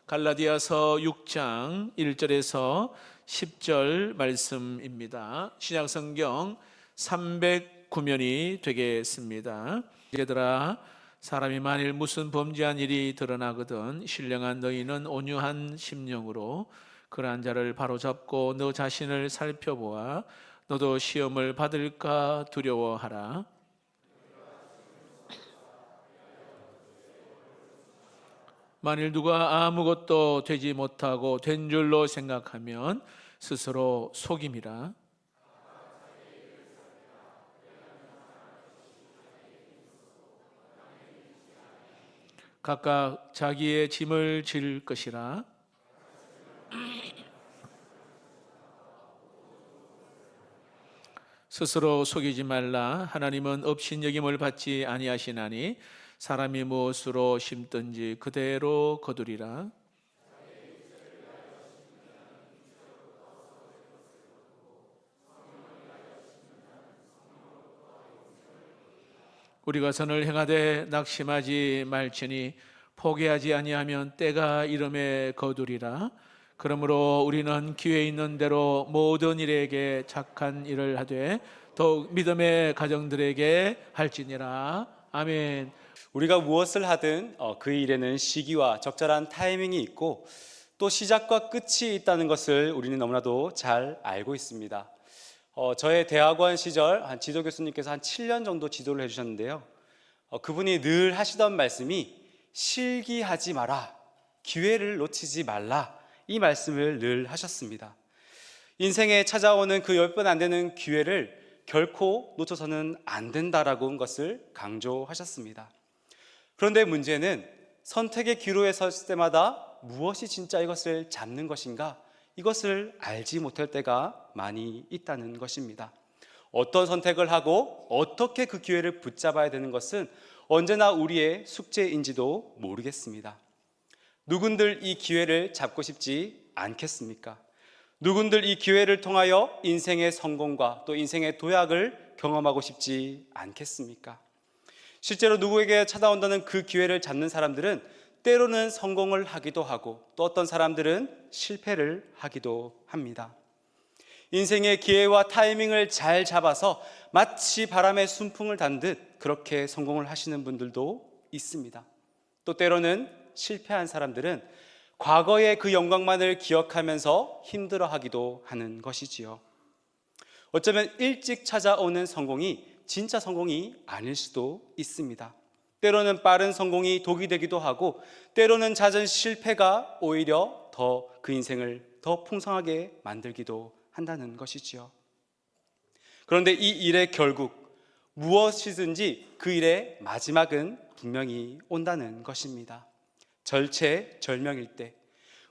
갈라디아서 6장 1절에서 10절 말씀입니다. 신약성경 309면이 되겠습니다. 얘들아, 사람이 만일 무슨 범죄한 일이 드러나거든 신령한 너희는 온유한 심령으로 그러한 자를 바로잡고 너 자신을 살펴보아 너도 시험을 받을까 두려워하라. 만일 누가 아무것도 되지 못하고 된 줄로 생각하면 스스로 속임이라. 각각 자기의 짐을 질 것이라. 스스로 속이지 말라. 하나님은 업신여김을 받지 아니하시나니 사람이 무엇으로 심든지 그대로 거두리라. 우리가 선을 행하되 낙심하지 말지니 포기하지 아니하면 때가 이름에 거두리라. 그러므로 우리는 기회 있는 대로 모든 일에게 착한 일을 하되 더욱 믿음의 가정들에게 할지니라. 아멘. 우리가 무엇을 하든 그 일에는 시기와 적절한 타이밍이 있고 또 시작과 끝이 있다는 것을 우리는 너무나도 잘 알고 있습니다. 저의 대학원 시절 한 지도 교수님께서 한 7년 정도 지도를 해주셨는데요. 그분이 늘 하시던 말씀이 실기하지 마라, 기회를 놓치지 말라, 이 말씀을 늘 하셨습니다. 인생에 찾아오는 그 10번 안 되는 기회를 결코 놓쳐서는 안 된다라고 한 것을 강조하셨습니다. 그런데 문제는 선택의 기로에 섰을 때마다 무엇이 진짜 이것을 잡는 것인가, 이것을 알지 못할 때가 많이 있다는 것입니다. 어떤 선택을 하고 어떻게 그 기회를 붙잡아야 되는 것은 언제나 우리의 숙제인지도 모르겠습니다. 누군들 이 기회를 잡고 싶지 않겠습니까? 누군들 이 기회를 통하여 인생의 성공과 또 인생의 도약을 경험하고 싶지 않겠습니까? 실제로 누구에게 찾아온다는 그 기회를 잡는 사람들은 때로는 성공을 하기도 하고 또 어떤 사람들은 실패를 하기도 합니다. 인생의 기회와 타이밍을 잘 잡아서 마치 바람에 순풍을 단 듯 그렇게 성공을 하시는 분들도 있습니다. 또 때로는 실패한 사람들은 과거의 그 영광만을 기억하면서 힘들어하기도 하는 것이지요. 어쩌면 일찍 찾아오는 성공이 진짜 성공이 아닐 수도 있습니다. 때로는 빠른 성공이 독이 되기도 하고 때로는 잦은 실패가 오히려 더 그 인생을 더 풍성하게 만들기도 한다는 것이지요. 그런데 이 일의 결국 무엇이든지 그 일의 마지막은 분명히 온다는 것입니다. 절체절명일 때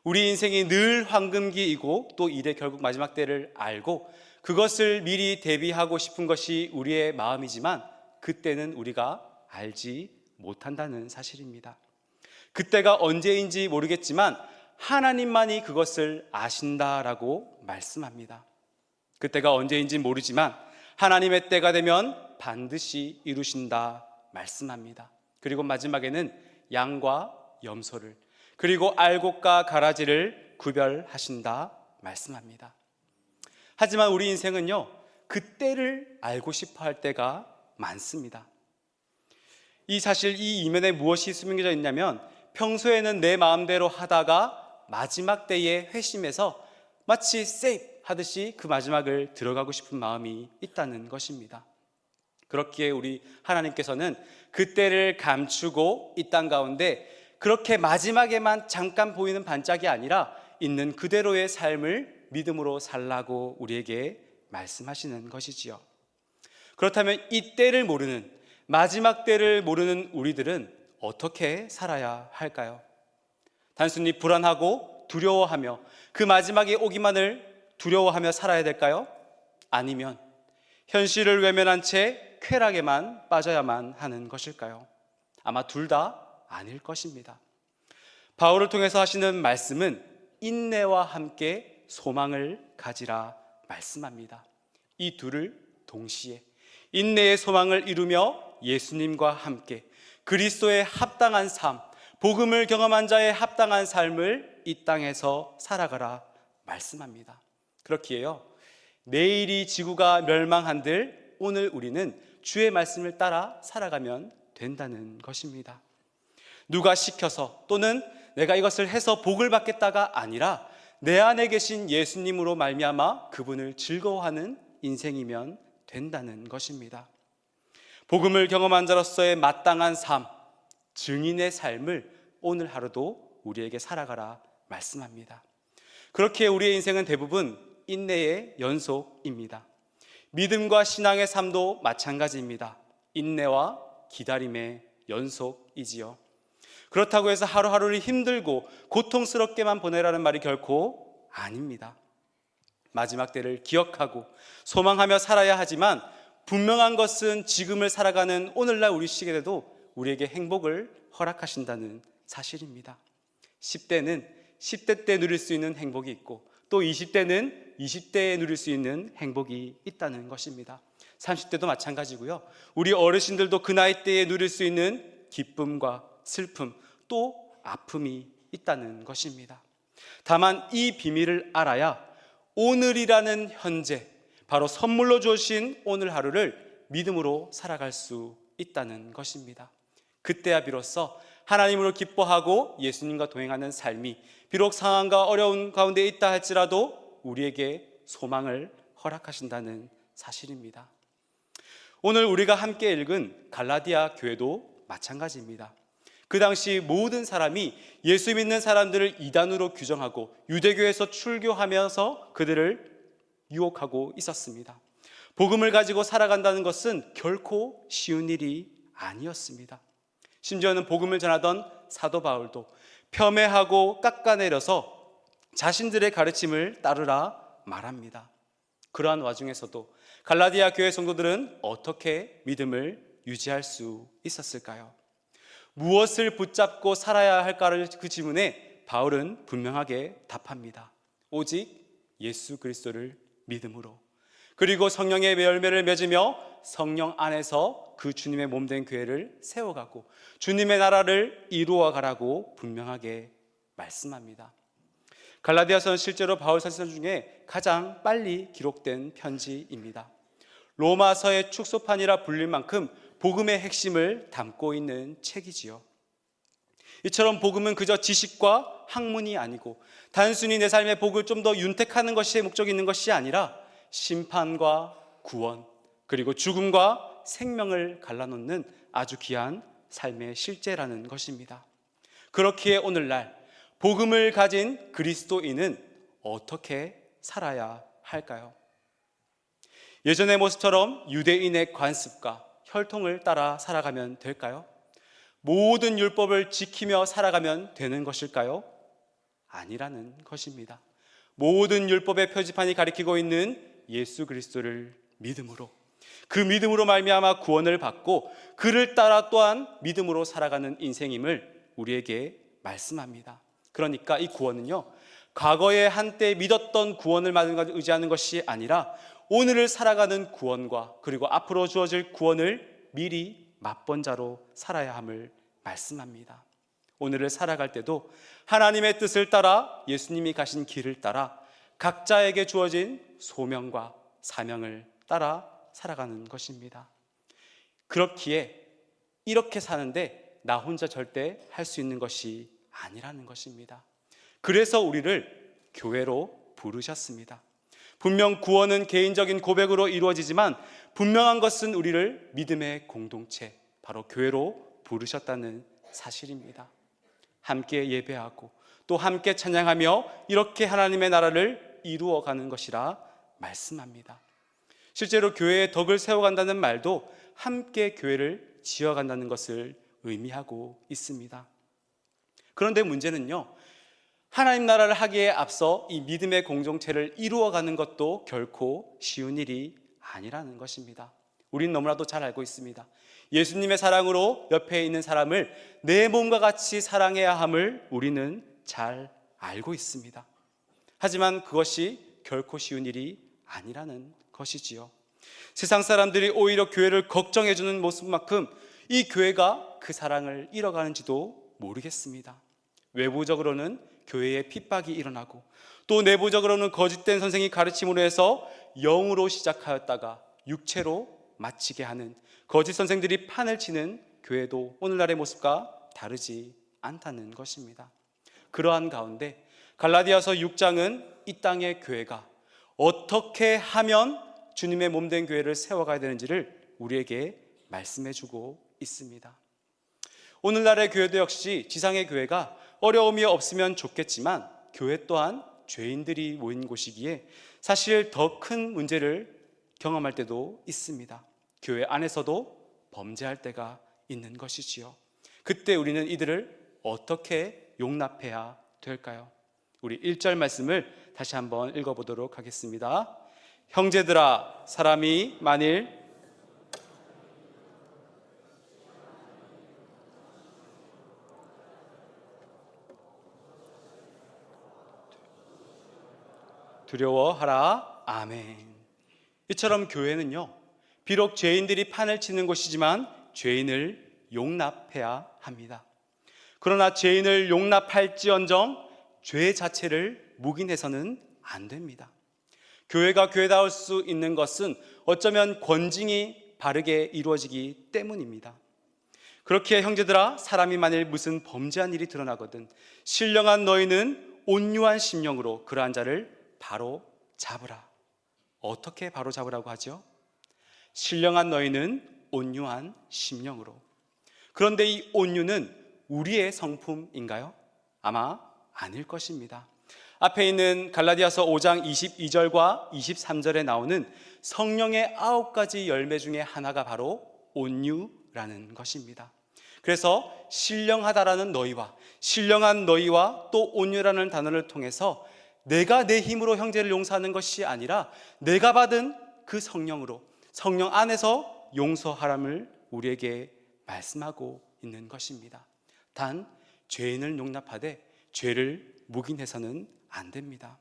우리 인생이 늘 황금기이고 또 일의 결국 마지막 때를 알고 그것을 미리 대비하고 싶은 것이 우리의 마음이지만 그때는 우리가 알지 못한다는 사실입니다. 그때가 언제인지 모르겠지만 하나님만이 그것을 아신다라고 말씀합니다. 그때가 언제인지 모르지만 하나님의 때가 되면 반드시 이루신다 말씀합니다. 그리고 마지막에는 양과 염소를 그리고 알곡과 가라지를 구별하신다 말씀합니다. 하지만 우리 인생은요, 그 때를 알고 싶어 할 때가 많습니다. 사실 이 이면에 무엇이 숨겨져 있냐면 평소에는 내 마음대로 하다가 마지막 때에 회심해서 마치 세이프 하듯이 그 마지막을 들어가고 싶은 마음이 있다는 것입니다. 그렇기에 우리 하나님께서는 그 때를 감추고 이 땅 가운데 그렇게 마지막에만 잠깐 보이는 반짝이 아니라 있는 그대로의 삶을 믿음으로 살라고 우리에게 말씀하시는 것이지요. 그렇다면 이 때를 모르는, 마지막 때를 모르는 우리들은 어떻게 살아야 할까요? 단순히 불안하고 두려워하며 그 마지막이 오기만을 두려워하며 살아야 될까요? 아니면 현실을 외면한 채 쾌락에만 빠져야만 하는 것일까요? 아마 둘 다 아닐 것입니다. 바울을 통해서 하시는 말씀은 인내와 함께 소망을 가지라 말씀합니다. 이 둘을 동시에 인내의 소망을 이루며 예수님과 함께 그리스도의 합당한 삶, 복음을 경험한 자의 합당한 삶을 이 땅에서 살아가라 말씀합니다. 그렇기에요, 내일이 지구가 멸망한들 오늘 우리는 주의 말씀을 따라 살아가면 된다는 것입니다. 누가 시켜서 또는 내가 이것을 해서 복을 받겠다가 아니라 내 안에 계신 예수님으로 말미암아 그분을 즐거워하는 인생이면 된다는 것입니다. 복음을 경험한 자로서의 마땅한 삶, 증인의 삶을 오늘 하루도 우리에게 살아가라 말씀합니다. 그렇게 우리의 인생은 대부분 인내의 연속입니다. 믿음과 신앙의 삶도 마찬가지입니다. 인내와 기다림의 연속이지요. 그렇다고 해서 하루하루를 힘들고 고통스럽게만 보내라는 말이 결코 아닙니다. 마지막 때를 기억하고 소망하며 살아야 하지만 분명한 것은 지금을 살아가는 오늘날 우리 시대에도 우리에게 행복을 허락하신다는 사실입니다. 10대는 10대 때 누릴 수 있는 행복이 있고 또 20대는 20대에 누릴 수 있는 행복이 있다는 것입니다. 30대도 마찬가지고요. 우리 어르신들도 그 나이 때에 누릴 수 있는 기쁨과 슬픔 또 아픔이 있다는 것입니다. 다만 이 비밀을 알아야 오늘이라는 현재, 바로 선물로 주신 오늘 하루를 믿음으로 살아갈 수 있다는 것입니다. 그때야 비로소 하나님으로 기뻐하고 예수님과 동행하는 삶이 비록 상황과 어려운 가운데 있다 할지라도 우리에게 소망을 허락하신다는 사실입니다. 오늘 우리가 함께 읽은 갈라디아 교회도 마찬가지입니다. 그 당시 모든 사람이 예수 믿는 사람들을 이단으로 규정하고 유대교에서 출교하면서 그들을 유혹하고 있었습니다. 복음을 가지고 살아간다는 것은 결코 쉬운 일이 아니었습니다. 심지어는 복음을 전하던 사도 바울도 폄훼하고 깎아내려서 자신들의 가르침을 따르라 말합니다. 그러한 와중에서도 갈라디아 교회 성도들은 어떻게 믿음을 유지할 수 있었을까요? 무엇을 붙잡고 살아야 할까를 그 질문에 바울은 분명하게 답합니다. 오직 예수 그리스도를 믿음으로, 그리고 성령의 열매를 맺으며 성령 안에서 그 주님의 몸된 교회를 세워가고 주님의 나라를 이루어가라고 분명하게 말씀합니다. 갈라디아서는 실제로 바울 사도행 중에 가장 빨리 기록된 편지입니다. 로마서의 축소판이라 불릴 만큼 복음의 핵심을 담고 있는 책이지요. 이처럼 복음은 그저 지식과 학문이 아니고 단순히 내 삶의 복을 좀 더 윤택하는 것이 목적이 있는 것이 아니라 심판과 구원, 그리고 죽음과 생명을 갈라놓는 아주 귀한 삶의 실제라는 것입니다. 그렇기에 오늘날 복음을 가진 그리스도인은 어떻게 살아야 할까요? 예전의 모습처럼 유대인의 관습과 혈통을 따라 살아가면 될까요? 모든 율법을 지키며 살아가면 되는 것일까요? 아니라는 것입니다. 모든 율법의 표지판이 가리키고 있는 예수 그리스도를 믿음으로, 그 믿음으로 말미암아 구원을 받고 그를 따라 또한 믿음으로 살아가는 인생임을 우리에게 말씀합니다. 그러니까 이 구원은요, 과거에 한때 믿었던 구원을 의지하는 것이 아니라 오늘을 살아가는 구원과 그리고 앞으로 주어질 구원을 미리 맛본 자로 살아야 함을 말씀합니다. 오늘을 살아갈 때도 하나님의 뜻을 따라 예수님이 가신 길을 따라 각자에게 주어진 소명과 사명을 따라 살아가는 것입니다. 그렇기에 이렇게 사는데 나 혼자 절대 할 수 있는 것이 아니라는 것입니다. 그래서 우리를 교회로 부르셨습니다. 분명 구원은 개인적인 고백으로 이루어지지만 분명한 것은 우리를 믿음의 공동체, 바로 교회로 부르셨다는 사실입니다. 함께 예배하고 또 함께 찬양하며 이렇게 하나님의 나라를 이루어가는 것이라 말씀합니다. 실제로 교회의 덕을 세워간다는 말도 함께 교회를 지어간다는 것을 의미하고 있습니다. 그런데 문제는요, 하나님 나라를 하기에 앞서 이 믿음의 공동체를 이루어가는 것도 결코 쉬운 일이 아니라는 것입니다. 우리는 너무나도 잘 알고 있습니다. 예수님의 사랑으로 옆에 있는 사람을 내 몸과 같이 사랑해야 함을 우리는 잘 알고 있습니다. 하지만 그것이 결코 쉬운 일이 아니라는 것이지요. 세상 사람들이 오히려 교회를 걱정해주는 모습만큼 이 교회가 그 사랑을 잃어가는지도 모르겠습니다. 외부적으로는 교회에 핍박이 일어나고 또 내부적으로는 거짓된 선생이 가르침으로 해서 영으로 시작하였다가 육체로 마치게 하는 거짓 선생들이 판을 치는 교회도 오늘날의 모습과 다르지 않다는 것입니다. 그러한 가운데 갈라디아서 6장은 이 땅의 교회가 어떻게 하면 주님의 몸된 교회를 세워가야 되는지를 우리에게 말씀해주고 있습니다. 오늘날의 교회도 역시 지상의 교회가 어려움이 없으면 좋겠지만 교회 또한 죄인들이 모인 곳이기에 사실 더 큰 문제를 경험할 때도 있습니다. 교회 안에서도 범죄할 때가 있는 것이지요. 그때 우리는 이들을 어떻게 용납해야 될까요? 우리 1절 말씀을 다시 한번 읽어보도록 하겠습니다. 형제들아, 사람이 만일 두려워하라. 아멘. 이처럼 교회는요, 비록 죄인들이 판을 치는 곳이지만 죄인을 용납해야 합니다. 그러나 죄인을 용납할지언정 죄 자체를 묵인해서는 안 됩니다. 교회가 교회다울 수 있는 것은 어쩌면 권징이 바르게 이루어지기 때문입니다. 그렇게 형제들아, 사람이 만일 무슨 범죄한 일이 드러나거든 신령한 너희는 온유한 심령으로 그러한 자를 바로 잡으라. 어떻게 바로 잡으라고 하죠? 신령한 너희는 온유한 심령으로. 그런데 이 온유는 우리의 성품인가요? 아마 아닐 것입니다. 앞에 있는 갈라디아서 5장 22절과 23절에 나오는 성령의 9가지 열매 중에 하나가 바로 온유라는 것입니다. 그래서 신령하다라는 너희와 신령한 너희와 또 온유라는 단어를 통해서 내가 내 힘으로 형제를 용서하는 것이 아니라 내가 받은 그 성령으로 성령 안에서 용서하람을 우리에게 말씀하고 있는 것입니다. 단 죄인을 용납하되 죄를 묵인해서는 안 됩니다.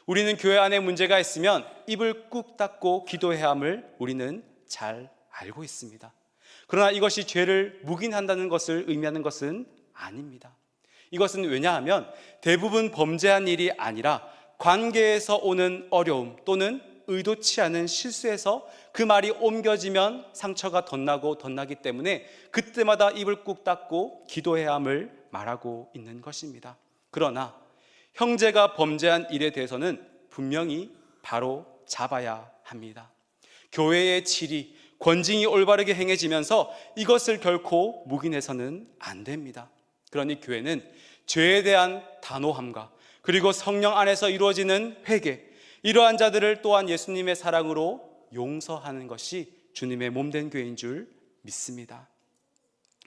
우리는 교회 안에 문제가 있으면 입을 꾹 닫고 기도해야 함을 우리는 잘 알고 있습니다. 그러나 이것이 죄를 묵인한다는 것을 의미하는 것은 아닙니다. 이것은 왜냐하면 대부분 범죄한 일이 아니라 관계에서 오는 어려움 또는 의도치 않은 실수에서 그 말이 옮겨지면 상처가 덧나고 덧나기 때문에 그때마다 입을 꾹 닫고 기도해야 함을 말하고 있는 것입니다. 그러나 형제가 범죄한 일에 대해서는 분명히 바로 잡아야 합니다. 교회의 질이 권징이 올바르게 행해지면서 이것을 결코 묵인해서는 안 됩니다. 그러니 교회는 죄에 대한 단호함과 그리고 성령 안에서 이루어지는 회개, 이러한 자들을 또한 예수님의 사랑으로 용서하는 것이 주님의 몸된 교회인 줄 믿습니다.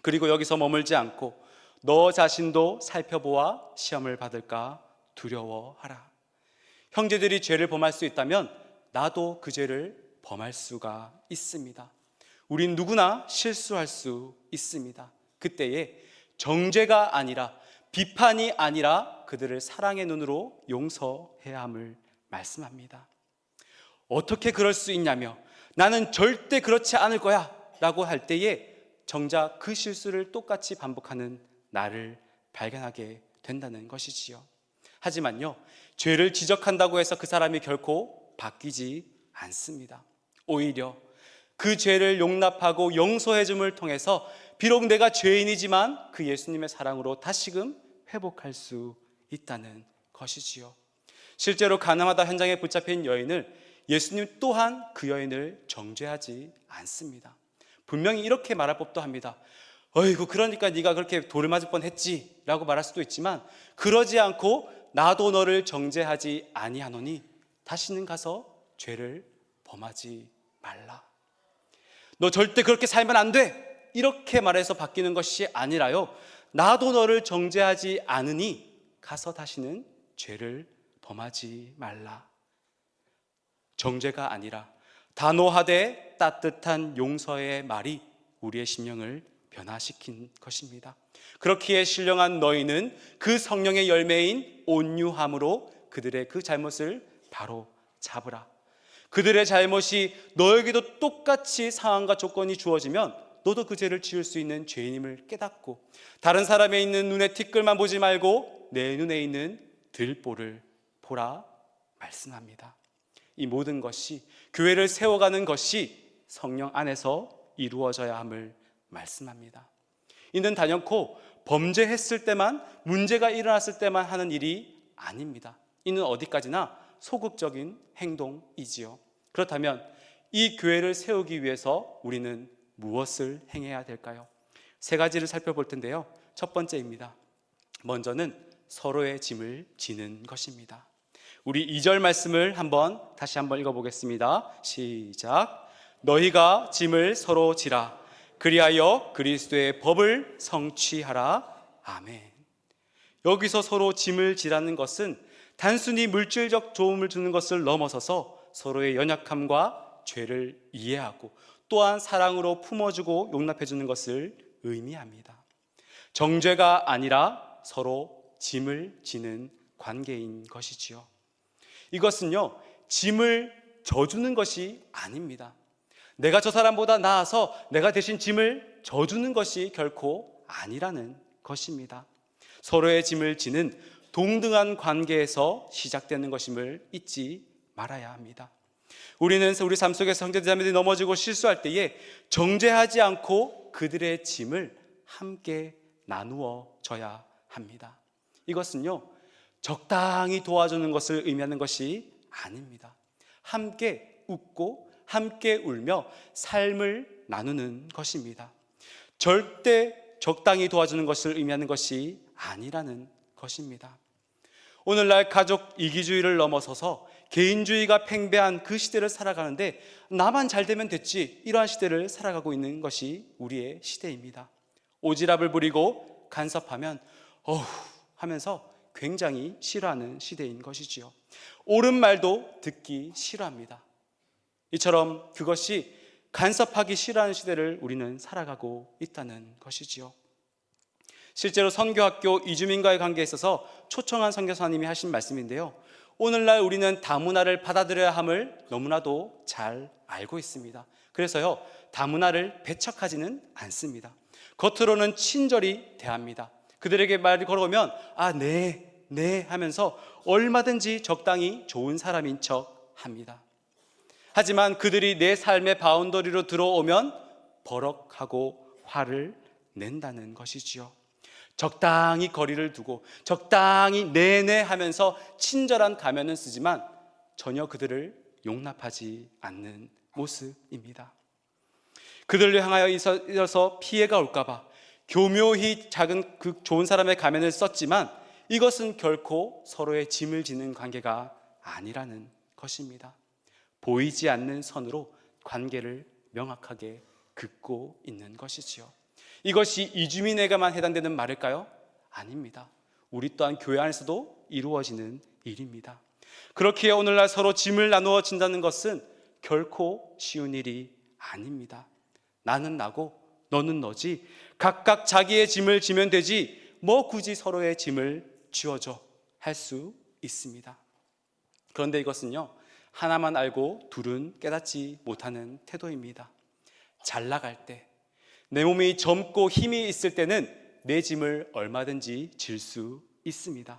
그리고 여기서 머물지 않고 너 자신도 살펴보아 시험을 받을까 두려워하라. 형제들이 죄를 범할 수 있다면 나도 그 죄를 범할 수가 있습니다. 우린 누구나 실수할 수 있습니다. 그때에 정죄가 아니라 비판이 아니라 그들을 사랑의 눈으로 용서해야 함을 말씀합니다. 어떻게 그럴 수 있냐며 나는 절대 그렇지 않을 거야 라고 할 때에 정작 그 실수를 똑같이 반복하는 나를 발견하게 된다는 것이지요. 하지만요, 죄를 지적한다고 해서 그 사람이 결코 바뀌지 않습니다. 오히려 그 죄를 용납하고 용서해 줌을 통해서 비록 내가 죄인이지만 그 예수님의 사랑으로 다시금 회복할 수 있다는 것이지요. 실제로 가늠하다 현장에 붙잡힌 여인을 예수님 또한 그 여인을 정죄하지 않습니다. 분명히 이렇게 말할 법도 합니다. 어이구, 그러니까 네가 그렇게 돌을 맞을 뻔했지 라고 말할 수도 있지만 그러지 않고 나도 너를 정죄하지 아니하노니 다시는 가서 죄를 범하지 말라. 너 절대 그렇게 살면 안 돼 이렇게 말해서 바뀌는 것이 아니라요, 나도 너를 정죄하지 않으니 가서 다시는 죄를 범하지 말라. 정죄가 아니라 단호하되 따뜻한 용서의 말이 우리의 심령을 변화시킨 것입니다. 그렇기에 신령한 너희는 그 성령의 열매인 온유함으로 그들의 그 잘못을 바로 잡으라. 그들의 잘못이 너에게도 똑같이 상황과 조건이 주어지면 너도 그 죄를 지을 수 있는 죄인임을 깨닫고 다른 사람의 있는 눈에 티끌만 보지 말고 내 눈에 있는 들보를 보라 말씀합니다. 이 모든 것이 교회를 세워가는 것이 성령 안에서 이루어져야 함을 말씀합니다. 이는 단연코 범죄했을 때만, 문제가 일어났을 때만 하는 일이 아닙니다. 이는 어디까지나 소극적인 행동이지요. 그렇다면 이 교회를 세우기 위해서 우리는 무엇을 행해야 될까요? 세 가지를 살펴볼 텐데요. 첫 번째입니다. 먼저는 서로의 짐을 지는 것입니다. 우리 2절 말씀을 다시 한번 읽어보겠습니다. 시작. 너희가 짐을 서로 지라. 그리하여 그리스도의 법을 성취하라. 아멘. 여기서 서로 짐을 지라는 것은 단순히 물질적 도움을 주는 것을 넘어서서 서로의 연약함과 죄를 이해하고 또한 사랑으로 품어주고 용납해주는 것을 의미합니다. 정죄가 아니라 서로 짐을 지는 관계인 것이지요. 이것은요, 짐을 져주는 것이 아닙니다. 내가 저 사람보다 나아서 내가 대신 짐을 져주는 것이 결코 아니라는 것입니다. 서로의 짐을 지는 동등한 관계에서 시작되는 것임을 잊지 말아야 합니다. 우리는 우리 삶 속에서 형제자매들이 넘어지고 실수할 때에 정죄하지 않고 그들의 짐을 함께 나누어 줘야 합니다. 이것은요, 적당히 도와주는 것을 의미하는 것이 아닙니다. 함께 웃고 함께 울며 삶을 나누는 것입니다. 절대 적당히 도와주는 것을 의미하는 것이 아니라는 것입니다. 오늘날 가족 이기주의를 넘어서서 개인주의가 팽배한 그 시대를 살아가는데 나만 잘 되면 됐지, 이러한 시대를 살아가고 있는 것이 우리의 시대입니다. 오지랖을 부리고 간섭하면 어후 하면서 굉장히 싫어하는 시대인 것이지요. 옳은 말도 듣기 싫어합니다. 이처럼 그것이 간섭하기 싫어하는 시대를 우리는 살아가고 있다는 것이지요. 실제로 선교학교 이주민과의 관계에 있어서 초청한 선교사님이 하신 말씀인데요, 오늘날 우리는 다문화를 받아들여야 함을 너무나도 잘 알고 있습니다. 그래서요, 다문화를 배척하지는 않습니다. 겉으로는 친절히 대합니다. 그들에게 말을 걸어오면 네 하면서 얼마든지 적당히 좋은 사람인 척 합니다. 하지만 그들이 내 삶의 바운더리로 들어오면 버럭하고 화를 낸다는 것이지요. 적당히 거리를 두고 적당히 네네 하면서 친절한 가면은 쓰지만 전혀 그들을 용납하지 않는 모습입니다. 그들을 향하여 이어서 피해가 올까봐 교묘히 작은 그 좋은 사람의 가면을 썼지만 이것은 결코 서로의 짐을 지는 관계가 아니라는 것입니다. 보이지 않는 선으로 관계를 명확하게 긋고 있는 것이지요. 이것이 이주민에게만 해당되는 말일까요? 아닙니다. 우리 또한 교회 안에서도 이루어지는 일입니다. 그렇기에 오늘날 서로 짐을 나누어 진다는 것은 결코 쉬운 일이 아닙니다. 나는 나고 너는 너지, 각각 자기의 짐을 지면 되지 뭐 굳이 서로의 짐을 지어줘 할 수 있습니다. 그런데 이것은요, 하나만 알고 둘은 깨닫지 못하는 태도입니다. 잘 나갈 때, 내 몸이 젊고 힘이 있을 때는 내 짐을 얼마든지 질 수 있습니다.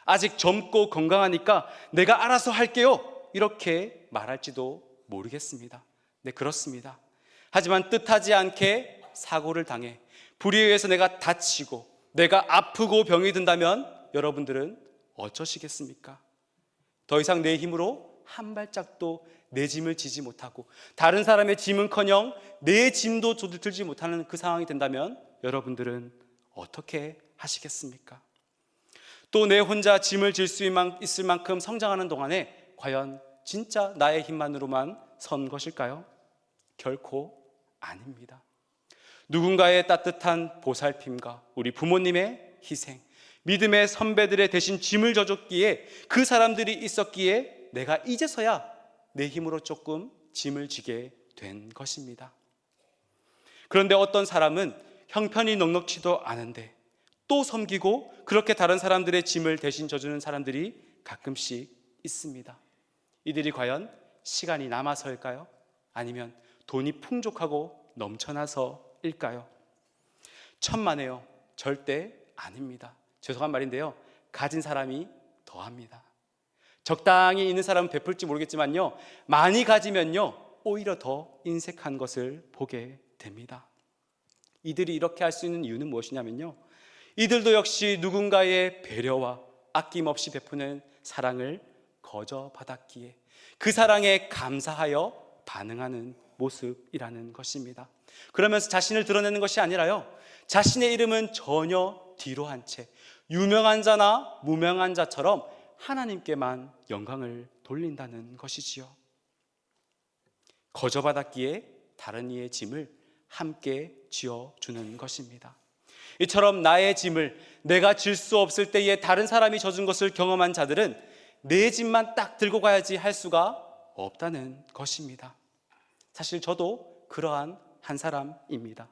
아직 젊고 건강하니까 내가 알아서 할게요, 이렇게 말할지도 모르겠습니다. 네, 그렇습니다. 하지만 뜻하지 않게 사고를 당해 불의에 의해서 내가 다치고 내가 아프고 병이 든다면 여러분들은 어쩌시겠습니까? 더 이상 내 힘으로 한 발짝도 내 짐을 지지 못하고 다른 사람의 짐은커녕 내 짐도 들지 못하는 그 상황이 된다면 여러분들은 어떻게 하시겠습니까? 또 내 혼자 짐을 질 수 있을 만큼 성장하는 동안에 과연 진짜 나의 힘만으로만 선 것일까요? 결코 아닙니다. 누군가의 따뜻한 보살핌과 우리 부모님의 희생, 믿음의 선배들의 대신 짐을 져줬기에 그 사람들이 있었기에 내가 이제서야 내 힘으로 조금 짐을 지게 된 것입니다. 그런데 어떤 사람은 형편이 넉넉치도 않은데 또 섬기고 그렇게 다른 사람들의 짐을 대신 져주는 사람들이 가끔씩 있습니다. 이들이 과연 시간이 남아서일까요? 아니면 돈이 풍족하고 넘쳐나서일까요? 것일까요? 천만에요. 절대 아닙니다. 죄송한 말인데요. 가진 사람이 더합니다. 적당히 있는 사람은 베풀지 모르겠지만요, 많이 가지면요 오히려 더 인색한 것을 보게 됩니다. 이들이 이렇게 할 수 있는 이유는 무엇이냐면요, 이들도 역시 누군가의 배려와 아낌없이 베푸는 사랑을 거저 받았기에 그 사랑에 감사하여 반응하는 모습이라는 것입니다. 그러면서 자신을 드러내는 것이 아니라요, 자신의 이름은 전혀 뒤로 한 채 유명한 자나 무명한 자처럼 하나님께만 영광을 돌린다는 것이지요. 거저 받았기에 다른 이의 짐을 함께 쥐어주는 것입니다. 이처럼 나의 짐을 내가 질 수 없을 때에 다른 사람이 져준 것을 경험한 자들은 내 짐만 딱 들고 가야지 할 수가 없다는 것입니다. 사실 저도 그러한 한 사람입니다.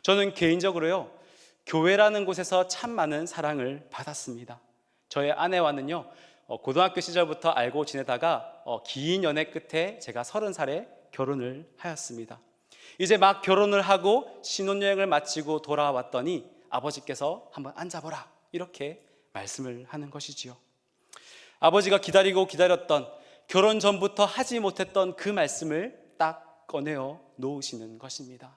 저는 개인적으로요, 교회라는 곳에서 참 많은 사랑을 받았습니다. 저의 아내와는요, 고등학교 시절부터 알고 지내다가 긴 연애 끝에 제가 30살에 결혼을 하였습니다. 이제 막 결혼을 하고 신혼여행을 마치고 돌아왔더니 아버지께서 한번 앉아보라 이렇게 말씀을 하는 것이지요. 아버지가 기다리고 기다렸던, 결혼 전부터 하지 못했던 그 말씀을 딱 꺼내어 놓으시는 것입니다.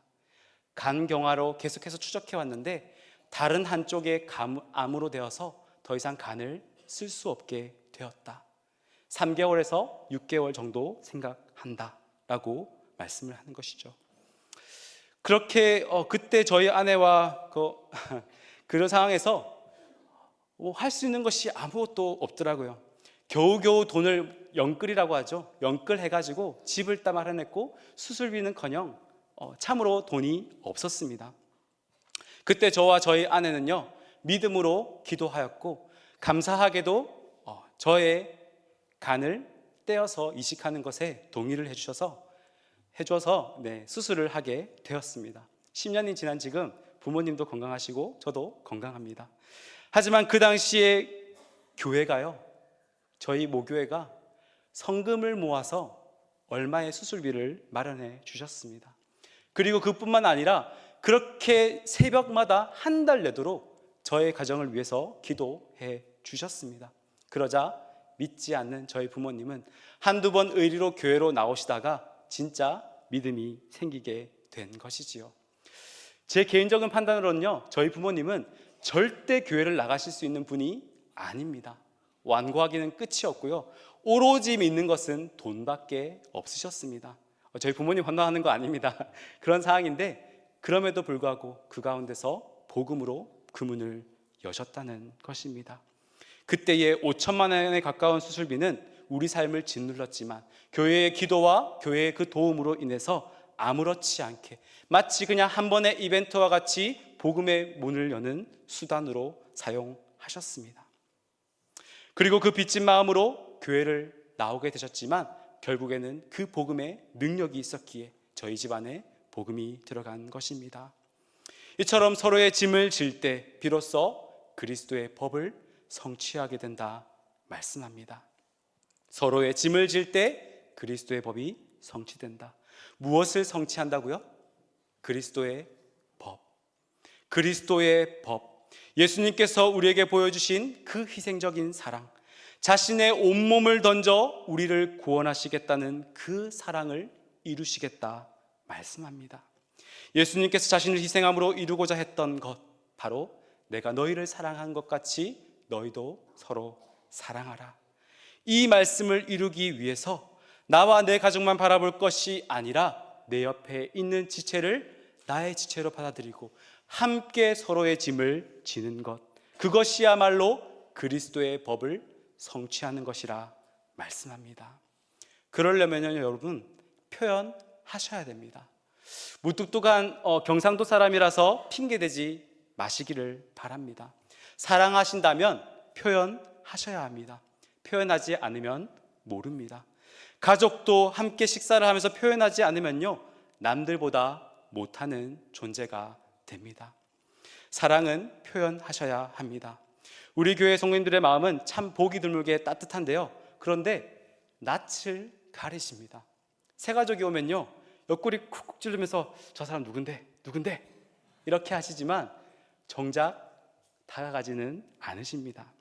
간경화로 계속해서 추적해 왔는데 다른 한쪽에 암으로 되어서 더 이상 간을 쓸 수 없게 되었다. 3개월에서 6개월 정도 생각한다 라고 말씀을 하는 것이죠. 그렇게 그때 저희 아내와 그런 상황에서 할 수 있는 것이 아무것도 없더라고요. 겨우겨우 돈을 영끌이라고 하죠. 영끌해가지고 집을 다 마련했고 수술비는커녕 참으로 돈이 없었습니다. 그때 저와 저희 아내는요, 믿음으로 기도하였고 감사하게도 저의 간을 떼어서 이식하는 것에 동의를 해줘서 수술을 하게 되었습니다. 10년이 지난 지금 부모님도 건강하시고 저도 건강합니다. 하지만 그 당시에 교회가요, 저희 모교회가 성금을 모아서 얼마의 수술비를 마련해 주셨습니다. 그리고 그뿐만 아니라 그렇게 새벽마다 한 달 내도록 저의 가정을 위해서 기도해 주셨습니다. 그러자 믿지 않는 저희 부모님은 한두 번 의리로 교회로 나오시다가 진짜 믿음이 생기게 된 것이지요. 제 개인적인 판단으로는요, 저희 부모님은 절대 교회를 나가실 수 있는 분이 아닙니다. 완고하기는 끝이 없고요, 오로지 믿는 것은 돈밖에 없으셨습니다. 저희 부모님 환호하는 거 아닙니다. 그런 상황인데 그럼에도 불구하고 그 가운데서 복음으로 그 문을 여셨다는 것입니다. 그때의 5천만 원에 가까운 수술비는 우리 삶을 짓눌렀지만 교회의 기도와 교회의 그 도움으로 인해서 아무렇지 않게 마치 그냥 한 번의 이벤트와 같이 복음의 문을 여는 수단으로 사용하셨습니다. 그리고 그 빚진 마음으로 교회를 나오게 되셨지만 결국에는 그 복음의 능력이 있었기에 저희 집안에 복음이 들어간 것입니다. 이처럼 서로의 짐을 질 때 비로소 그리스도의 법을 성취하게 된다 말씀합니다. 서로의 짐을 질 때 그리스도의 법이 성취된다. 무엇을 성취한다고요? 그리스도의 법. 그리스도의 법. 예수님께서 우리에게 보여주신 그 희생적인 사랑, 자신의 온몸을 던져 우리를 구원하시겠다는 그 사랑을 이루시겠다 말씀합니다. 예수님께서 자신을 희생함으로 이루고자 했던 것, 바로 내가 너희를 사랑한 것 같이 너희도 서로 사랑하라. 이 말씀을 이루기 위해서 나와 내 가족만 바라볼 것이 아니라 내 옆에 있는 지체를 나의 지체로 받아들이고 함께 서로의 짐을 지는 것, 그것이야말로 그리스도의 법을 성취하는 것이라 말씀합니다. 그러려면요, 여러분, 표현하셔야 됩니다. 무뚝뚝한 경상도 사람이라서 핑계대지 마시기를 바랍니다. 사랑하신다면 표현하셔야 합니다. 표현하지 않으면 모릅니다. 가족도 함께 식사를 하면서 표현하지 않으면요, 남들보다 못하는 존재가 됩니다. 사랑은 표현하셔야 합니다. 우리 교회 성도님들의 마음은 참 보기 드물게 따뜻한데요, 그런데 낯을 가리십니다. 새 가족이 오면요, 옆구리 쿡쿡 찌르면서 저 사람 누군데? 누군데? 이렇게 하시지만 정작 다가가지는 않으십니다.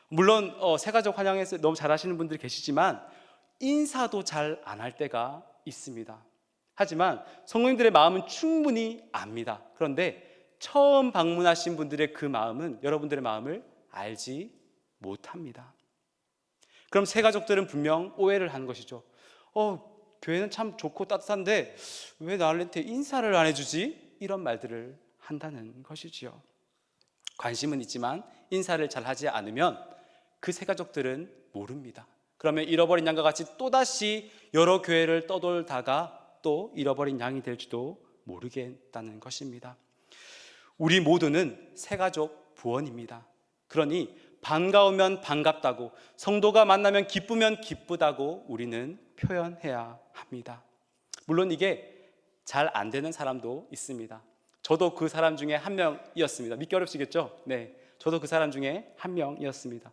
물론 새가족 환영에서 너무 잘하시는 분들이 계시지만 인사도 잘 안 할 때가 있습니다. 하지만 성도님들의 마음은 충분히 압니다. 그런데 처음 방문하신 분들의 그 마음은 여러분들의 마음을 알지 못합니다. 그럼 새가족들은 분명 오해를 하는 것이죠. 교회는 참 좋고 따뜻한데 왜 나한테 인사를 안 해주지? 이런 말들을 한다는 것이지요. 관심은 있지만 인사를 잘 하지 않으면 그 새가족들은 모릅니다. 그러면 잃어버린 양과 같이 또다시 여러 교회를 떠돌다가 또 잃어버린 양이 될지도 모르겠다는 것입니다. 우리 모두는 새가족 부원입니다. 그러니 반가우면 반갑다고, 성도가 만나면 기쁘면 기쁘다고 우리는 표현해야 합니다. 물론 이게 잘 안 되는 사람도 있습니다. 저도 그 사람 중에 한 명이었습니다. 믿기 어렵시겠죠? 네, 저도 그 사람 중에 한 명이었습니다.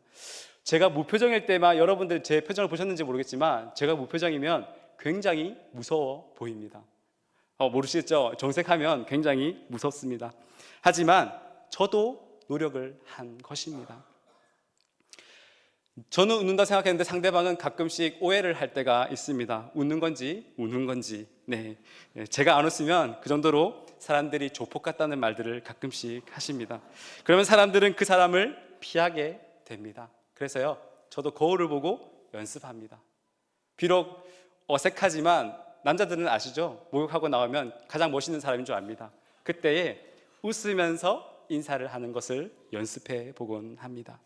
제가 무표정일 때만, 여러분들 제 표정을 보셨는지 모르겠지만 제가 무표정이면 굉장히 무서워 보입니다. 모르시겠죠? 정색하면 굉장히 무섭습니다. 하지만 저도 노력을 한 것입니다. 저는 웃는다 생각했는데 상대방은 가끔씩 오해를 할 때가 있습니다. 웃는 건지 우는 건지. 네, 제가 안 웃으면 그 정도로 사람들이 조폭 같다는 말들을 가끔씩 하십니다. 그러면 사람들은 그 사람을 피하게 됩니다. 그래서요, 저도 거울을 보고 연습합니다. 비록 어색하지만 남자들은 아시죠? 목욕하고 나오면 가장 멋있는 사람인 줄 압니다. 그때에 웃으면서 인사를 하는 것을 연습해 보곤 합니다.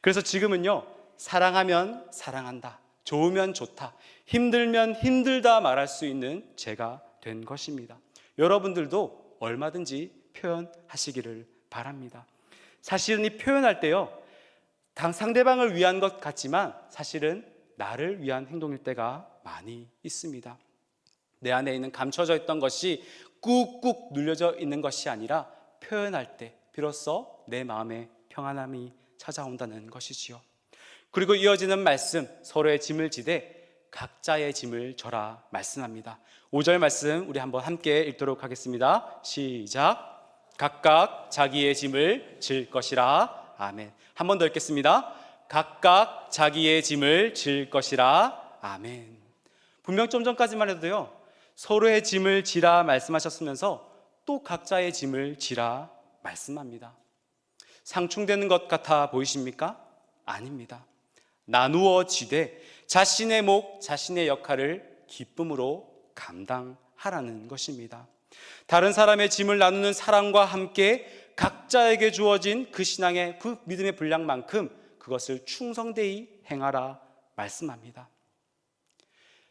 그래서 지금은요, 사랑하면 사랑한다, 좋으면 좋다, 힘들면 힘들다 말할 수 있는 제가 된 것입니다. 여러분들도 얼마든지 표현하시기를 바랍니다. 사실은 이 표현할 때요, 상대방을 위한 것 같지만 사실은 나를 위한 행동일 때가 많이 있습니다. 내 안에 있는 감춰져 있던 것이 꾹꾹 눌려져 있는 것이 아니라 표현할 때 비로소 내 마음에 평안함이 찾아온다는 것이지요. 그리고 이어지는 말씀, 서로의 짐을 지되 각자의 짐을 져라 말씀합니다. 5절 말씀 우리 한번 함께 읽도록 하겠습니다. 시작. 각각 자기의 짐을 질 것이라. 아멘. 한 번 더 읽겠습니다. 각각 자기의 짐을 질 것이라. 아멘. 분명 좀 전까지만 해도요, 서로의 짐을 지라 말씀하셨으면서 또 각자의 짐을 지라 말씀합니다. 상충되는 것 같아 보이십니까? 아닙니다. 나누어 지되 자신의 목, 자신의 역할을 기쁨으로 감당하라는 것입니다. 다른 사람의 짐을 나누는 사랑과 함께 각자에게 주어진 그 신앙의 그 믿음의 분량만큼 그것을 충성되이 행하라 말씀합니다.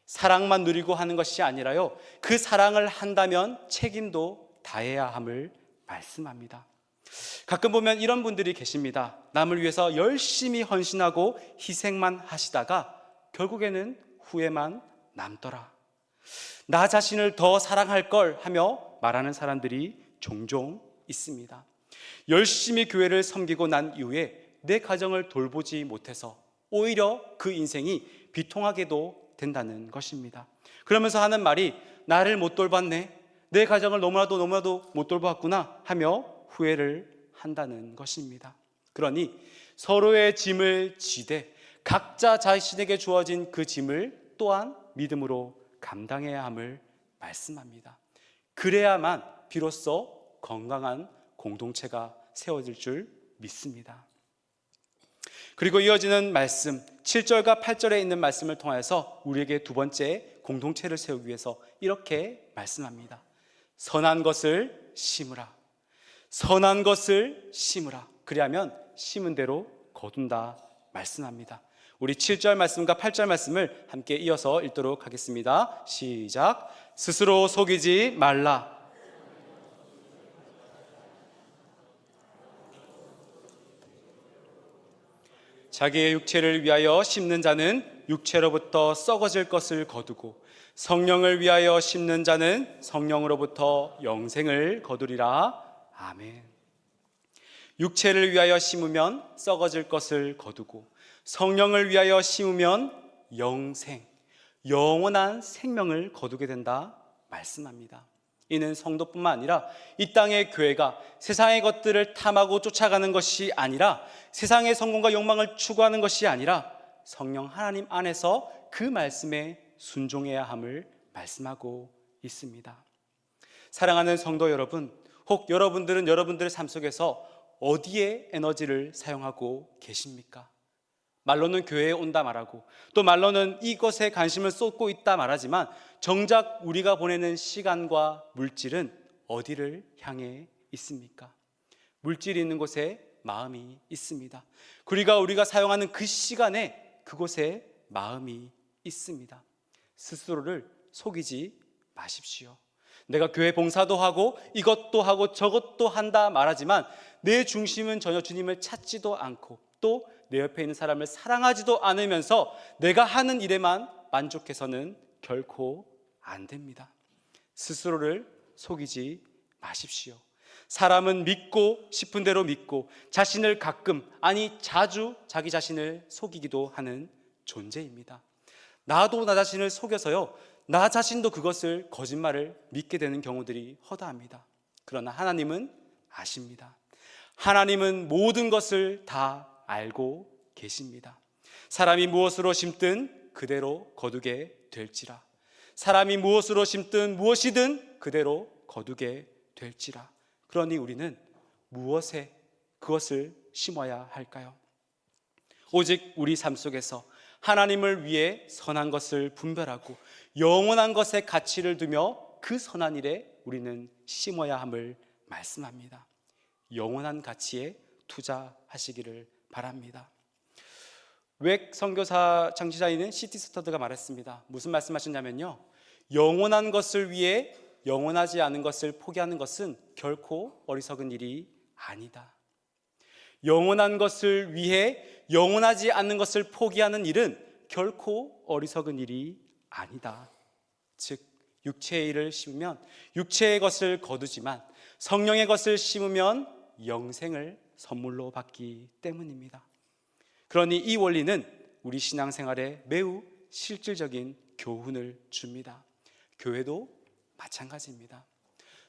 사랑만 누리고 하는 것이 아니라요, 그 사랑을 한다면 책임도 다해야 함을 말씀합니다. 가끔 보면 이런 분들이 계십니다. 남을 위해서 열심히 헌신하고 희생만 하시다가 결국에는 후회만 남더라, 나 자신을 더 사랑할 걸 하며 말하는 사람들이 종종 있습니다. 열심히 교회를 섬기고 난 이후에 내 가정을 돌보지 못해서 오히려 그 인생이 비통하게도 된다는 것입니다. 그러면서 하는 말이 나를 못 돌봤네, 내 가정을 너무나도 못 돌보았구나 하며 후회를 한다는 것입니다. 그러니 서로의 짐을 지되 각자 자신에게 주어진 그 짐을 또한 믿음으로 감당해야 함을 말씀합니다. 그래야만 비로소 건강한 공동체가 세워질 줄 믿습니다. 그리고 이어지는 말씀 7절과 8절에 있는 말씀을 통해서 우리에게 두 번째 공동체를 세우기 위해서 이렇게 말씀합니다. 선한 것을 심으라. 선한 것을 심으라. 그리하면 심은 대로 거둔다 말씀합니다. 우리 7절 말씀과 8절 말씀을 함께 이어서 읽도록 하겠습니다. 시작. 스스로 속이지 말라. 자기의 육체를 위하여 심는 자는 육체로부터 썩어질 것을 거두고 성령을 위하여 심는 자는 성령으로부터 영생을 거두리라. 아멘. 육체를 위하여 심으면 썩어질 것을 거두고 성령을 위하여 심으면 영생, 영원한 생명을 거두게 된다 말씀합니다. 이는 성도뿐만 아니라 이 땅의 교회가 세상의 것들을 탐하고 쫓아가는 것이 아니라 세상의 성공과 욕망을 추구하는 것이 아니라 성령 하나님 안에서 그 말씀에 순종해야 함을 말씀하고 있습니다. 사랑하는 성도 여러분, 혹 여러분들은 여러분들의 삶 속에서 어디에 에너지를 사용하고 계십니까? 말로는 교회에 온다 말하고 또 말로는 이것에 관심을 쏟고 있다 말하지만 정작 우리가 보내는 시간과 물질은 어디를 향해 있습니까? 물질이 있는 곳에 마음이 있습니다. 우리가 사용하는 그 시간에 그곳에 마음이 있습니다. 스스로를 속이지 마십시오. 내가 교회 봉사도 하고 이것도 하고 저것도 한다 말하지만 내 중심은 전혀 주님을 찾지도 않고 또 내 옆에 있는 사람을 사랑하지도 않으면서 내가 하는 일에만 만족해서는 결코 안 됩니다. 스스로를 속이지 마십시오. 사람은 믿고 싶은 대로 믿고 자신을 가끔, 아니 자주 자기 자신을 속이기도 하는 존재입니다. 나도 나 자신을 속여서요, 나 자신도 그것을 거짓말을 믿게 되는 경우들이 허다합니다. 그러나 하나님은 아십니다. 하나님은 모든 것을 다 알고 계십니다. 사람이 무엇으로 심든 그대로 거두게 될지라. 사람이 무엇으로 심든 무엇이든 그대로 거두게 될지라. 그러니 우리는 무엇에 그것을 심어야 할까요? 오직 우리 삶 속에서 하나님을 위해 선한 것을 분별하고 영원한 것에 가치를 두며 그 선한 일에 우리는 심어야 함을 말씀합니다. 영원한 가치에 투자하시기를 바랍니다. 웩 선교사 창시자인 C.T. 스터드가 말했습니다. 무슨 말씀하셨냐면요, 영원한 것을 위해 영원하지 않은 것을 포기하는 것은 결코 어리석은 일이 아니다. 영원한 것을 위해 영원하지 않는 것을 포기하는 일은 결코 어리석은 일이 아니다. 즉 육체의 일을 심으면 육체의 것을 거두지만 성령의 것을 심으면 영생을 선물로 받기 때문입니다. 그러니 이 원리는 우리 신앙생활에 매우 실질적인 교훈을 줍니다. 교회도 마찬가지입니다.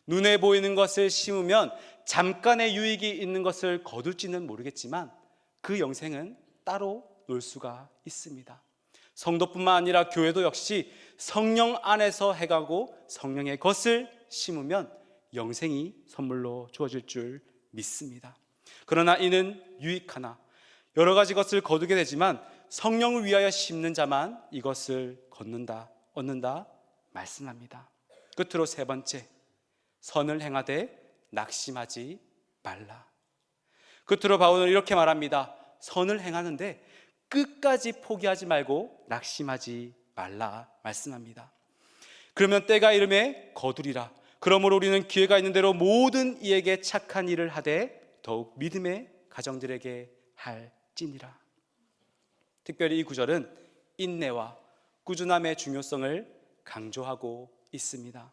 눈에 보이는 것을 심으면 잠깐의 유익이 있는 것을 거둘지는 모르겠지만 그 영생은 따로 놀 수가 있습니다. 성도뿐만 아니라 교회도 역시 성령 안에서 해가고 성령의 것을 심으면 영생이 선물로 주어질 줄 믿습니다. 그러나 이는 유익하나 여러 가지 것을 거두게 되지만 성령을 위하여 심는 자만 이것을 얻는다 말씀합니다. 끝으로 세 번째, 선을 행하되 낙심하지 말라. 끝으로 바울은 이렇게 말합니다. 선을 행하는데 끝까지 포기하지 말고 낙심하지 말라 말씀합니다. 그러면 때가 이름에 거두리라. 그러므로 우리는 기회가 있는 대로 모든 이에게 착한 일을 하되 더욱 믿음의 가정들에게 할지니라. 특별히 이 구절은 인내와 꾸준함의 중요성을 강조하고 있습니다.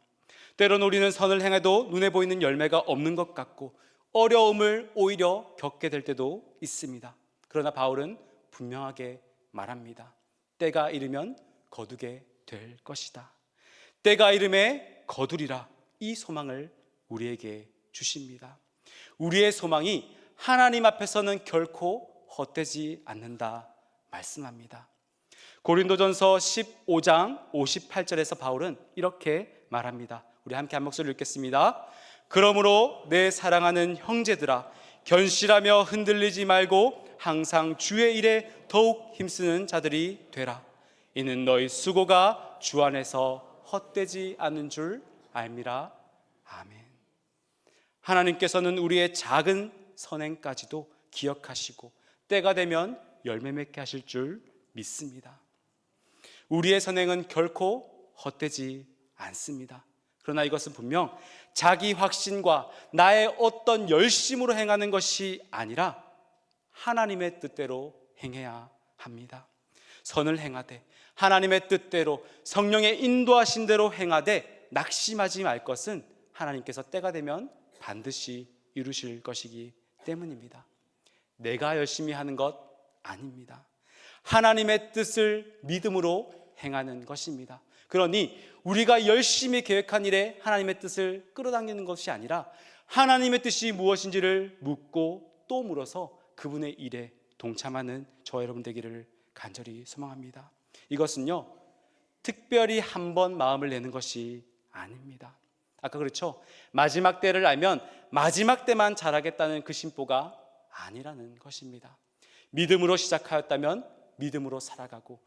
때로는 우리는 선을 행해도 눈에 보이는 열매가 없는 것 같고 어려움을 오히려 겪게 될 때도 있습니다. 그러나 바울은 분명하게 말합니다. 때가 이르면 거두게 될 것이다. 때가 이름에 거두리라. 이 소망을 우리에게 주십니다. 우리의 소망이 하나님 앞에서는 결코 헛되지 않는다 말씀합니다. 고린도전서 15장 58절에서 바울은 이렇게 말합니다. 우리 함께 한 목소리 읽겠습니다. 그러므로 내 사랑하는 형제들아, 견실하며 흔들리지 말고 항상 주의 일에 더욱 힘쓰는 자들이 되라. 이는 너희 수고가 주 안에서 헛되지 않는 줄 알미라. 아멘. 하나님께서는 우리의 작은 선행까지도 기억하시고 때가 되면 열매 맺게 하실 줄 믿습니다. 우리의 선행은 결코 헛되지 않습니다. 그러나 이것은 분명 자기 확신과 나의 어떤 열심으로 행하는 것이 아니라 하나님의 뜻대로 행해야 합니다. 선을 행하되 하나님의 뜻대로 성령의 인도하신 대로 행하되 낙심하지 말 것은 하나님께서 때가 되면 반드시 이루실 것이기 때문입니다. 내가 열심히 하는 것 아닙니다. 하나님의 뜻을 믿음으로 행하는 것입니다. 그러니 우리가 열심히 계획한 일에 하나님의 뜻을 끌어당기는 것이 아니라 하나님의 뜻이 무엇인지를 묻고 또 물어서 그분의 일에 동참하는 저와 여러분 되기를 간절히 소망합니다. 이것은요, 특별히 한 번 마음을 내는 것이 아닙니다. 아까 그렇죠? 마지막 때를 알면 마지막 때만 잘하겠다는 그 심보가 아니라는 것입니다. 믿음으로 시작하였다면 믿음으로 살아가고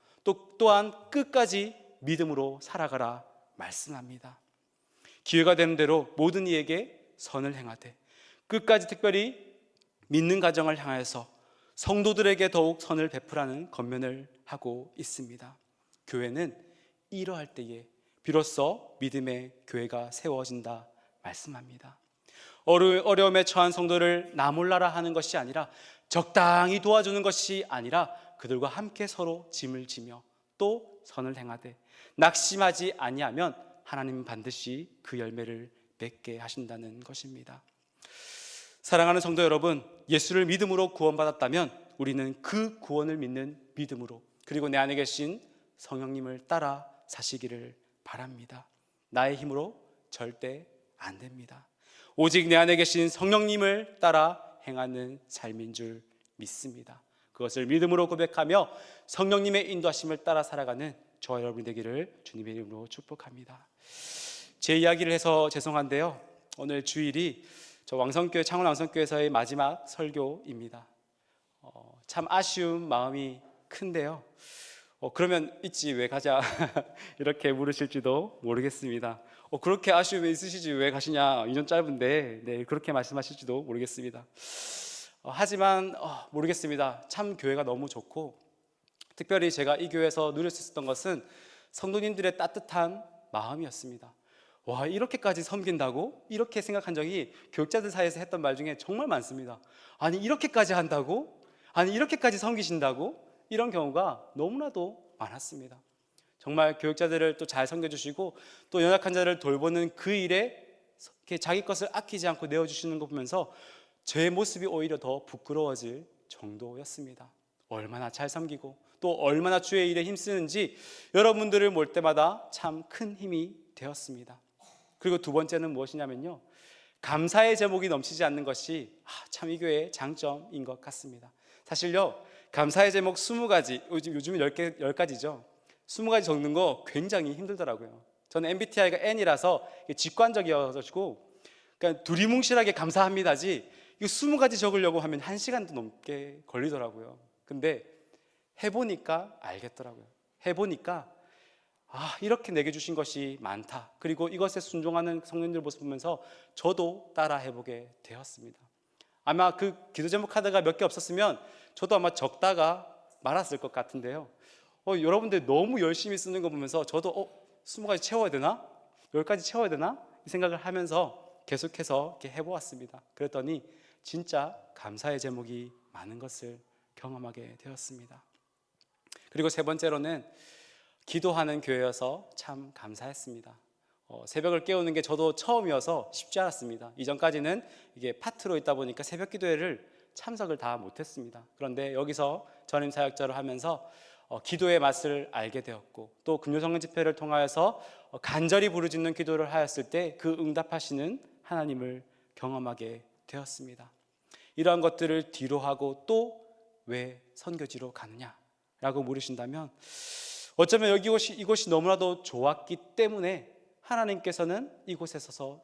또한 끝까지 믿음으로 살아가라 말씀합니다. 기회가 되는 대로 모든 이에게 선을 행하되 끝까지 특별히 믿는 가정을 향하여서 성도들에게 더욱 선을 베풀라는 권면을 하고 있습니다. 교회는 이러할 때에 비로소 믿음의 교회가 세워진다 말씀합니다. 어려움에 처한 성도를 나 몰라라 하는 것이 아니라 적당히 도와주는 것이 아니라 그들과 함께 서로 짐을 지며 또 선을 행하되 낙심하지 아니하면 하나님은 반드시 그 열매를 맺게 하신다는 것입니다. 사랑하는 성도 여러분, 예수를 믿음으로 구원받았다면 우리는 그 구원을 믿는 믿음으로 그리고 내 안에 계신 성령님을 따라 사시기를 바랍니다. 나의 힘으로 절대 안 됩니다. 오직 내 안에 계신 성령님을 따라 행하는 삶인 줄 믿습니다. 그것을 믿음으로 고백하며 성령님의 인도하심을 따라 살아가는 저와 여러분이 되기를 주님의 이름으로 축복합니다. 제 이야기를 해서 죄송한데요, 오늘 주일이 저 왕성교회 창원 왕성교회에서의 마지막 설교입니다. 참 아쉬운 마음이 큰데요. 그러면 있지 왜 가자 이렇게 물으실지도 모르겠습니다. 그렇게 아쉬움이 있으시지 왜 가시냐, 2년 짧은데, 네, 그렇게 말씀하실지도 모르겠습니다. 하지만 모르겠습니다. 참 교회가 너무 좋고 특별히 제가 이 교회에서 누릴 수 있었던 것은 성도님들의 따뜻한 마음이었습니다. 와, 이렇게까지 섬긴다고? 이렇게 생각한 적이 교육자들 사이에서 했던 말 중에 정말 많습니다. 아니, 이렇게까지 한다고? 아니, 이렇게까지 섬기신다고? 이런 경우가 너무나도 많았습니다. 정말 교육자들을 또 잘 섬겨주시고 또 연약한 자를 돌보는 그 일에 자기 것을 아끼지 않고 내어주시는 거 보면서 제 모습이 오히려 더 부끄러워질 정도였습니다. 얼마나 잘 섬기고 또 얼마나 주의 일에 힘쓰는지 여러분들을 볼 때마다 참 큰 힘이 되었습니다. 그리고 두 번째는 무엇이냐면요, 감사의 제목이 넘치지 않는 것이 참 이 교회의 장점인 것 같습니다. 사실요, 감사의 제목 20가지, 요즘은 10가지죠. 20가지 적는 거 굉장히 힘들더라고요. 저는 MBTI가 N이라서 직관적이어가지고 그러니까 두리뭉실하게 감사합니다지 이거 20가지 적으려고 하면 1시간도 넘게 걸리더라고요. 근데 해보니까 알겠더라고요. 해보니까 이렇게 내게 주신 것이 많다. 그리고 이것에 순종하는 성도님들 모습 보면서 저도 따라 해보게 되었습니다. 아마 그 기도 제목 카드가 몇 개 없었으면 저도 아마 적다가 말았을 것 같은데요. 여러분들 너무 열심히 쓰는 거 보면서 저도 20가지 채워야 되나? 10가지 채워야 되나? 이 생각을 하면서 계속해서 이렇게 해보았습니다. 그랬더니 진짜 감사의 제목이 많은 것을 경험하게 되었습니다. 그리고 세 번째로는 기도하는 교회여서 참 감사했습니다. 새벽을 깨우는 게 저도 처음이어서 쉽지 않았습니다. 이전까지는 이게 파트로 있다 보니까 새벽 기도회를 참석을 다 못했습니다. 그런데 여기서 전임 사역자를 하면서 기도의 맛을 알게 되었고 또 금요성령 집회를 통하여서 간절히 부르짖는 기도를 하였을 때 그 응답하시는 하나님을 경험하게 되었습니다. 이러한 것들을 뒤로 하고 또 왜 선교지로 가느냐라고 물으신다면 어쩌면 이곳이 너무나도 좋았기 때문에 하나님께서는 이곳에 서서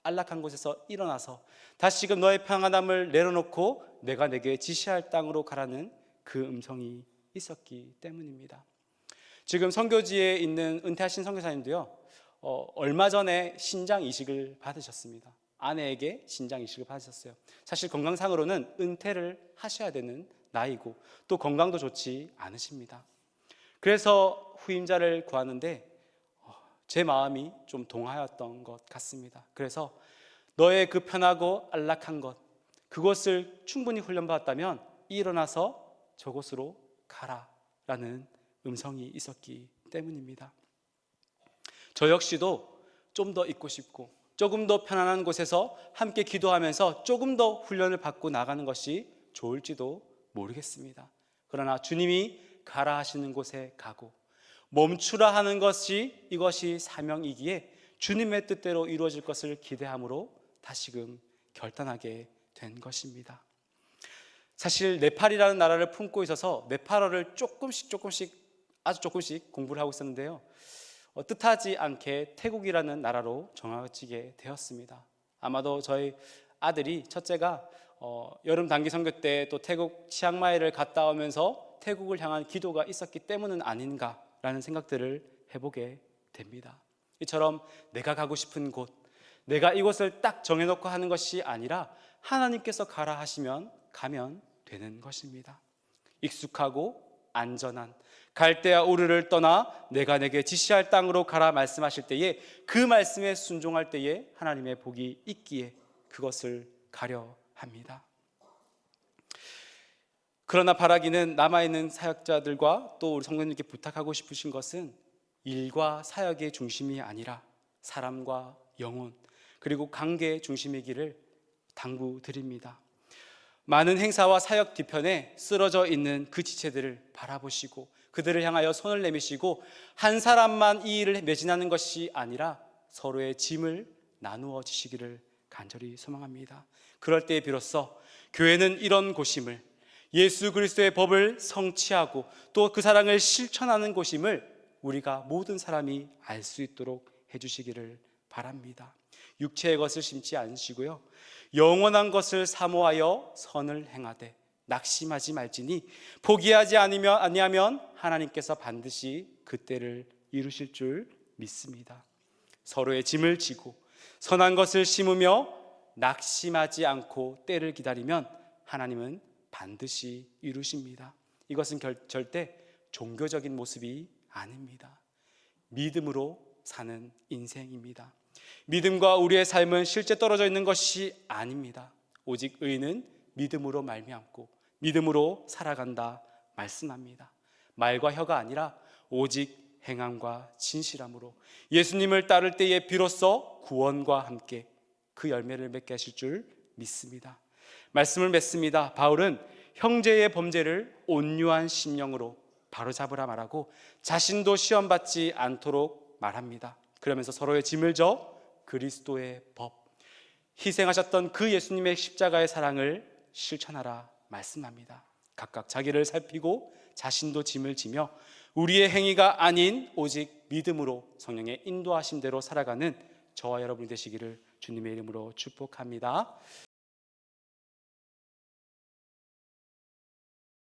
안락한 곳에서 일어나서 다시금 너의 평안함을 내려놓고 내가 내게 지시할 땅으로 가라는 그 음성이 있었기 때문입니다. 지금 선교지에 있는 은퇴하신 선교사님도요, 얼마 전에 신장 이식을 받으셨습니다. 아내에게 신장 이식을 받으셨어요. 사실 건강상으로는 은퇴를 하셔야 되는 나이고 또 건강도 좋지 않으십니다. 그래서 후임자를 구하는데 제 마음이 좀 동하였던 것 같습니다. 그래서 너의 그 편하고 안락한 것, 그것을 충분히 훈련받았다면 일어나서 저곳으로 가라라는 음성이 있었기 때문입니다. 저 역시도 좀 더 있고 싶고 조금 더 편안한 곳에서 함께 기도하면서 조금 더 훈련을 받고 나가는 것이 좋을지도 모르겠습니다. 그러나 주님이 가라 하시는 곳에 가고 멈추라 하는 것이 이것이 사명이기에 주님의 뜻대로 이루어질 것을 기대함으로 다시금 결단하게 된 것입니다. 사실 네팔이라는 나라를 품고 있어서 네팔어를 아주 조금씩 공부를 하고 있었는데요. 뜻하지 않게 태국이라는 나라로 정해지게 되었습니다. 아마도 저희 아들이 첫째가 여름 단기 선교 때 또 태국 치앙마이를 갔다 오면서 태국을 향한 기도가 있었기 때문은 아닌가라는 생각들을 해보게 됩니다. 이처럼 내가 가고 싶은 곳, 내가 이곳을 딱 정해놓고 하는 것이 아니라 하나님께서 가라 하시면 가면 되는 것입니다. 익숙하고 안전한 갈대아 우르를 떠나 내가 내게 지시할 땅으로 가라 말씀하실 때에 그 말씀에 순종할 때에 하나님의 복이 있기에 그것을 가려 합니다. 그러나 바라기는 남아있는 사역자들과 또 우리 성도님께 부탁하고 싶으신 것은 일과 사역의 중심이 아니라 사람과 영혼 그리고 관계의 중심이기를 당부드립니다. 많은 행사와 사역 뒤편에 쓰러져 있는 그 지체들을 바라보시고 그들을 향하여 손을 내미시고 한 사람만 이 일을 매진하는 것이 아니라 서로의 짐을 나누어 주시기를 간절히 소망합니다. 그럴 때에 비로소 교회는 이런 곳임을, 예수 그리스도의 법을 성취하고 또 그 사랑을 실천하는 곳임을 우리가 모든 사람이 알 수 있도록 해주시기를 바랍니다. 육체의 것을 심지 않으시고요, 영원한 것을 사모하여 선을 행하되 낙심하지 말지니 포기하지 아니하면 하나님께서 반드시 그때를 이루실 줄 믿습니다. 서로의 짐을 지고 선한 것을 심으며 낙심하지 않고 때를 기다리면 하나님은 반드시 이루십니다. 이것은 절대 종교적인 모습이 아닙니다. 믿음으로 사는 인생입니다. 믿음과 우리의 삶은 실제 떨어져 있는 것이 아닙니다. 오직 의인은 믿음으로 말미암고 믿음으로 살아간다 말씀합니다. 말과 혀가 아니라 오직 행함과 진실함으로 예수님을 따를 때에 비로소 구원과 함께 그 열매를 맺게 하실 줄 믿습니다. 말씀을 맺습니다. 바울은 형제의 범죄를 온유한 심령으로 바로잡으라 말하고 자신도 시험받지 않도록 말합니다. 그러면서 서로의 짐을 져 그리스도의 법, 희생하셨던 그 예수님의 십자가의 사랑을 실천하라 말씀합니다. 각각 자기를 살피고 자신도 짐을 지며 우리의 행위가 아닌 오직 믿음으로 성령의 인도하신 대로 살아가는 저와 여러분이 되시기를 주님의 이름으로 축복합니다.